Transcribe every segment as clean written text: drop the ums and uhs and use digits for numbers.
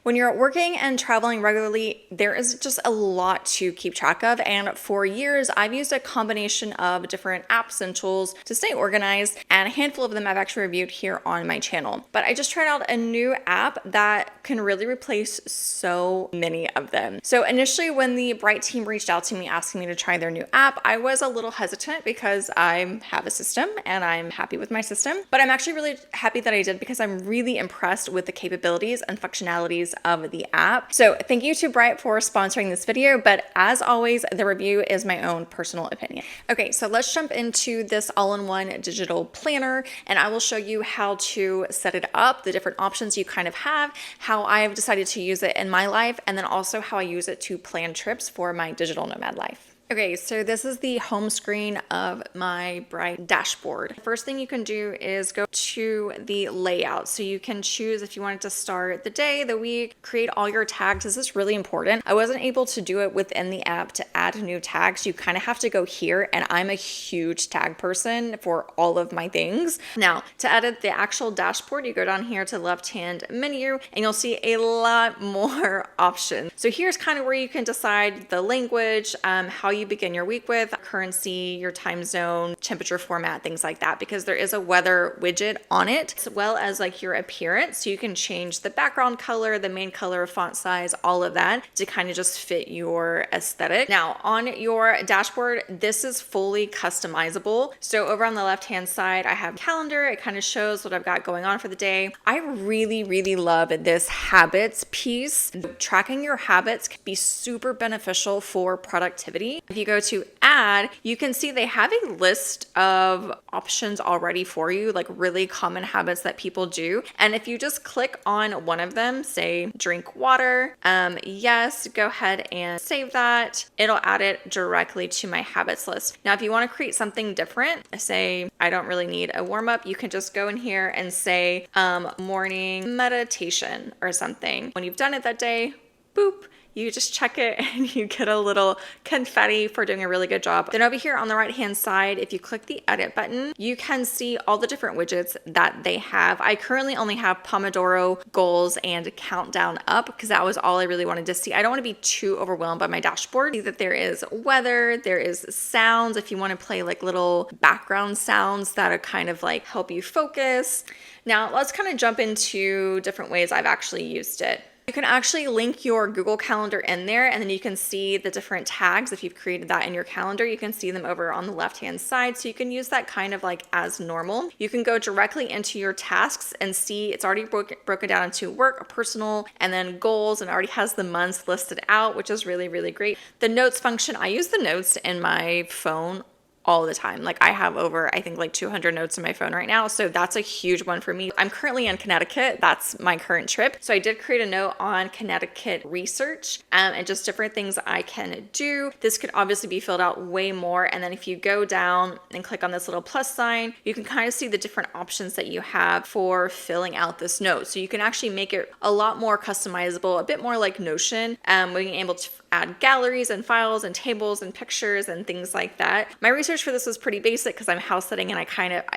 When you're working and traveling regularly, there is just a lot to keep track of. And for years, I've used a combination of different apps and tools to stay organized, and a handful of them I've actually reviewed here on my channel. But I just tried out a new app that can really replace so many of them. So initially, when the Brite team reached out to me asking me to try their new app, I was a little hesitant because I have a system and I'm happy with my system. But I'm actually really happy that I did because I'm really impressed with the capabilities and functionalities of the app. So thank you to Brite for sponsoring this video, but as always, the review is my own personal opinion. Okay, so let's jump into this all-in-one digital planner, and I will show you how to set it up, the different options you kind of have, how I've decided to use it in my life, and then also how I use it to plan trips for my digital nomad life. Okay, so this is the home screen of my Brite dashboard. The first thing you can do is go to the layout. So you can choose if you wanted to start the day, the week, create all your tags. This is really important. I wasn't able to do it within the app to add new tags. You kind of have to go here, and I'm a huge tag person for all of my things. Now, to edit the actual dashboard, you go down here to the left-hand menu, and you'll see a lot more options. So here's kind of where you can decide the language, how you begin your week with, currency, your time zone, temperature format, things like that, because there is a weather widget on it, as well as like your appearance. So you can change the background color, the main color, font size, all of that to kind of just fit your aesthetic. Now on your dashboard, this is fully customizable. So over on the left-hand side, I have calendar. It kind of shows what I've got going on for the day. I really, really love this habits piece. Tracking your habits can be super beneficial for productivity. If you go to add, you can see they have a list of options already for you, like really common habits that people do. And if you just click on one of them, say drink water, yes, go ahead and save that. It'll add it directly to my habits list. Now, if you want to create something different, say I don't really need a warm up, you can just go in here and say morning meditation or something. When you've done it that day, boop, you just check it and you get a little confetti for doing a really good job. Then over here on the right hand side, if you click the edit button, you can see all the different widgets that they have. I currently only have Pomodoro, goals, and countdown up because that was all I really wanted to see. I don't want to be too overwhelmed by my dashboard. See that there is weather, there is sounds if you want to play like little background sounds that are kind of like help you focus. Now let's kind of jump into different ways I've actually used it. You can actually link your Google Calendar in there, and then you can see the different tags. If you've created that in your calendar, you can see them over on the left-hand side. So you can use that kind of like as normal. You can go directly into your tasks and see it's already broken down into work, personal, and then goals, and already has the months listed out, which is really, really great. The notes function, I use the notes in my phone all the time. Like I have over, I think like 200 notes in my phone right now. So that's a huge one for me. I'm currently in Connecticut. That's my current trip. So I did create a note on Connecticut research and just different things I can do. This could obviously be filled out way more. And then if you go down and click on this little plus sign, you can kind of see the different options that you have for filling out this note. So you can actually make it a lot more customizable, a bit more like Notion, being able to add galleries and files and tables and pictures and things like that. My research for this was pretty basic because I'm house sitting and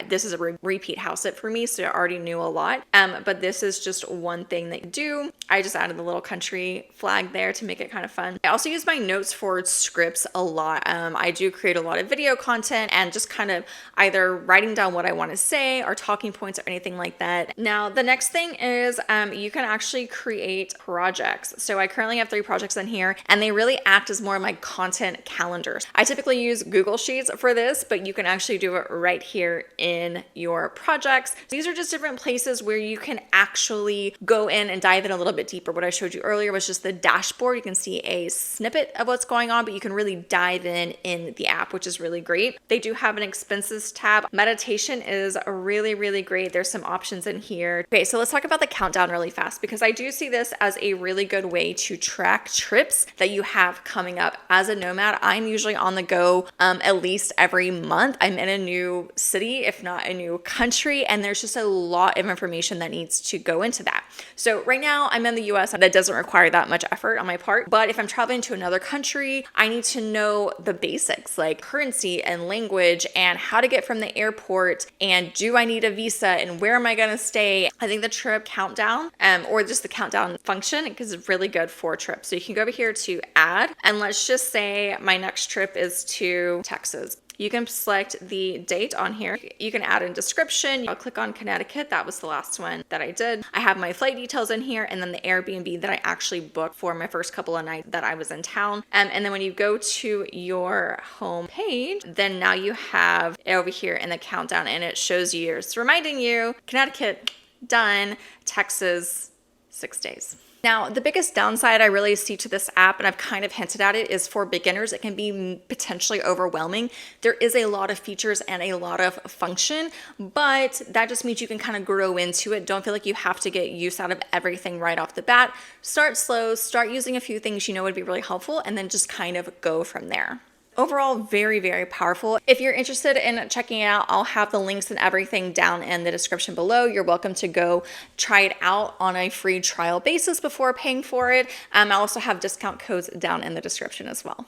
this is a repeat house sit for me, so I already knew a lot. But this is just one thing that you do. I just added the little country flag there to make it kind of fun. I also use my notes for scripts a lot. I do create a lot of video content and just kind of either writing down what I want to say or talking points or anything like that. Now, the next thing is you can actually create projects. So I currently have 3 projects in here, and they really act as more of my content calendars. I typically use Google Sheets for this, but you can actually do it right here in your projects. These are just different places where you can actually go in and dive in a little bit deeper. What I showed you earlier was just the dashboard. You can see a snippet of what's going on, but you can really dive in the app, which is really great. They do have an expenses tab. Meditation is really, really great. There's some options in here. Okay, so let's talk about the countdown really fast because I do see this as a really good way to track trips that that you have coming up. As a nomad, I'm usually on the go at least every month. I'm in a new city, if not a new country, and there's just a lot of information that needs to go into that. So right now I'm in the US, that doesn't require that much effort on my part, but if I'm traveling to another country, I need to know the basics like currency and language and how to get from the airport, and do I need a visa and where am I going to stay. I think the trip countdown or just the countdown function is really good for trips. So you can go over here to add, and let's just say my next trip is to Texas. You can select the date on here. You can add in description. I'll click on Connecticut. That was the last one that I did. I have my flight details in here, and then the Airbnb that I actually booked for my first couple of nights that I was in town. And then when you go to your home page, then now you have it over here in the countdown, and it shows you, it's reminding you, Connecticut, done, Texas, 6 days. Now, the biggest downside I really see to this app, and I've kind of hinted at it, is for beginners, it can be potentially overwhelming. There is a lot of features and a lot of function, but that just means you can kind of grow into it. Don't feel like you have to get use out of everything right off the bat. Start slow, start using a few things you know would be really helpful, and then just kind of go from there. Overall, very, very powerful. If you're interested in checking it out, I'll have the links and everything down in the description below. You're welcome to go try it out on a free trial basis before paying for it. I also have discount codes down in the description as well.